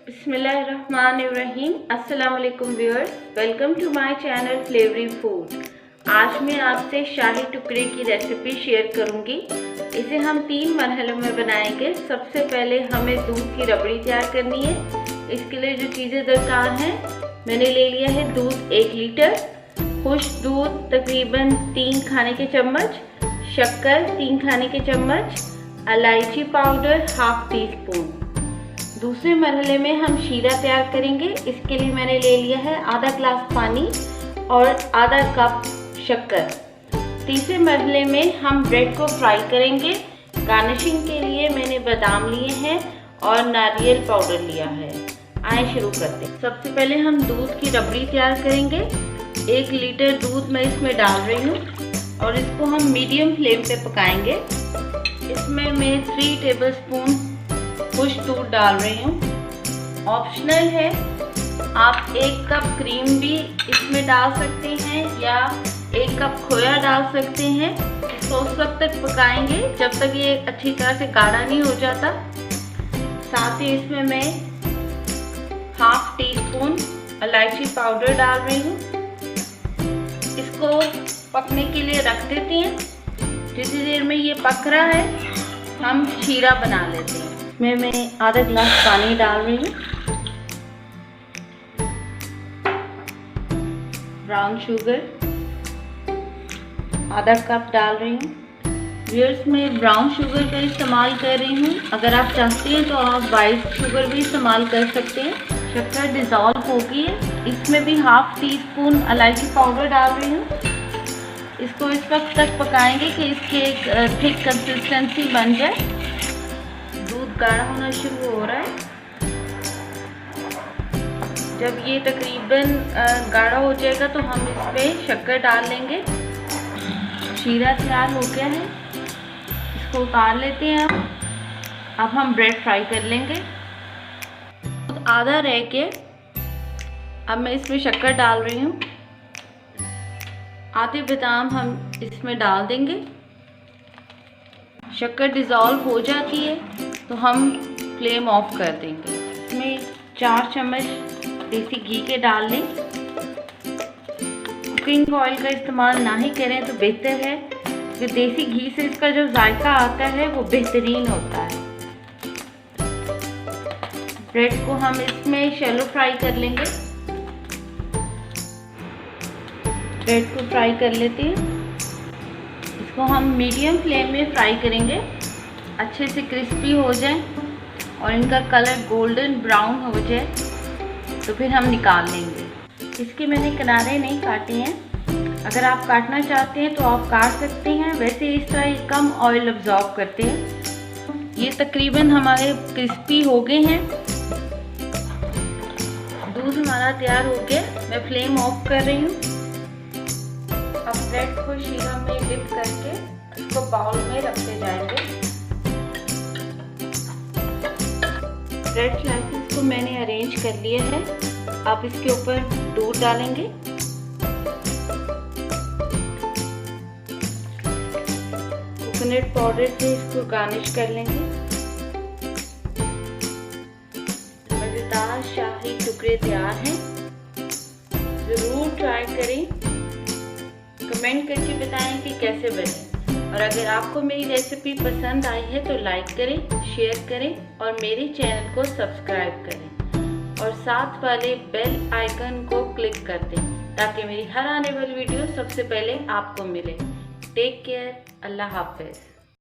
बिस्मिल्लाहिर्रहमानिर्रहीम। अस्सलाम वालेकुम viewers, welcome to my channel Flavory Food. आज मैं आपसे शाही टुकड़े की रेसिपी शेयर करूंगी। इसे हम 3 मरहलों में बनाएंगे। सबसे पहले हमें दूध की रबड़ी तैयार करनी है। इसके लिए जो चीज़ें दरकार हैं, मैंने ले लिया है दूध 1 लीटर, खुश्क दूध तकरीबन 3 खाने के चम्मच, शक्कर 3 खाने के चम्मच, इलायची पाउडर हाफ टी स्पून। दूसरे मरहले में हम शीरा तैयार करेंगे। इसके लिए मैंने ले लिया है आधा ग्लास पानी और आधा कप शक्कर। तीसरे मरहले में हम ब्रेड को फ्राई करेंगे। गार्निशिंग के लिए मैंने बादाम लिए हैं और नारियल पाउडर लिया है। आइए शुरू करते हैं। सबसे पहले हम दूध की रबड़ी तैयार करेंगे। 1 लीटर दूध मैं इसमें डाल रही हूँ और इसको हम मीडियम फ्लेम पे पकाएंगे। इसमें मैं 3 टेबलस्पून खुश्क दूध डाल रही हूँ। ऑप्शनल है, आप 1 कप क्रीम भी इसमें डाल सकते हैं या 1 कप खोया डाल सकते हैं। इसको उस वक्त तक पकाएंगे जब तक ये अच्छी तरह से गाढ़ा नहीं हो जाता। साथ ही इसमें मैं हाफ टी स्पून इलायची पाउडर डाल रही हूँ। इसको पकने के लिए रख देते हैं। जितनी देर में ये पक रहा है, हम शीरा बना लेते हैं। मैं आधा ग्लास पानी डाल रही हूँ। ब्राउन शुगर आधा कप डाल रही हूँ। व्यूअर्स, मैं ब्राउन शुगर का इस्तेमाल कर रही हूँ। अगर आप चाहते हैं तो आप वाइट शुगर भी इस्तेमाल कर सकते हैं। शक्कर डिज़ोल्व हो गई है। इसमें भी हाफ टी स्पून इलायची पाउडर डाल रही हूँ। इसको इस वक्त तक पकाएंगे कि इसकी एक थिक कंसिस्टेंसी बन जाए। दूध गाढ़ा होना शुरू हो रहा है। जब ये तकरीबन गाढ़ा हो जाएगा तो हम इसमें शक्कर डाल लेंगे। शीरा तैयार हो गया है, इसको उतार लेते हैं। अब हम ब्रेड फ्राई कर लेंगे। आधा रह के अब मैं इसमें शक्कर डाल रही हूँ। आधे बादाम हम इसमें डाल देंगे। शक्कर डिज़ोल्व हो जाती है तो हम फ्लेम ऑफ कर देंगे। इसमें 4 चम्मच देसी घी के डाल लें। कुकिंग ऑयल का इस्तेमाल ना ही करें तो बेहतर है, कि देसी घी से इसका जो जायका आता है वो बेहतरीन होता है। ब्रेड को हम इसमें शैलो फ्राई कर लेंगे। ब्रेड को फ्राई कर लेते हैं। इसको हम मीडियम फ्लेम में फ्राई करेंगे, अच्छे से क्रिस्पी हो जाए और इनका कलर गोल्डन ब्राउन हो जाए तो फिर हम निकाल लेंगे। इसके मैंने किनारे नहीं काटे हैं। अगर आप काटना चाहते हैं तो आप काट सकते हैं। वैसे इस तरह कम ऑयल अब्जॉर्ब करते हैं। ये तकरीबन हमारे क्रिस्पी हो गए हैं। दूध हमारा तैयार हो गया। मैं फ्लेम ऑफ कर रही हूँ। अब ब्रेड को शीरा में डिप करके इसको बाउल में रखते जाएंगे। ब्रेड स्लाइसेस को मैंने अरेंज कर लिया है। आप इसके ऊपर दूध डालेंगे। कोकोनट पाउडर से इसको गार्निश कर लेंगे। मज़ेदार शाही टुकड़े तैयार हैं। ज़रूर ट्राई करें। कमेंट करके बताएं कि कैसे बने। और अगर आपको मेरी रेसिपी पसंद आई है तो लाइक करें, शेयर करें और मेरे चैनल को सब्सक्राइब करें और साथ वाले बेल आइकन को क्लिक कर दें ताकि मेरी हर आने वाली वीडियो सबसे पहले आपको मिले। Take care. अल्लाह हाफ़िज़।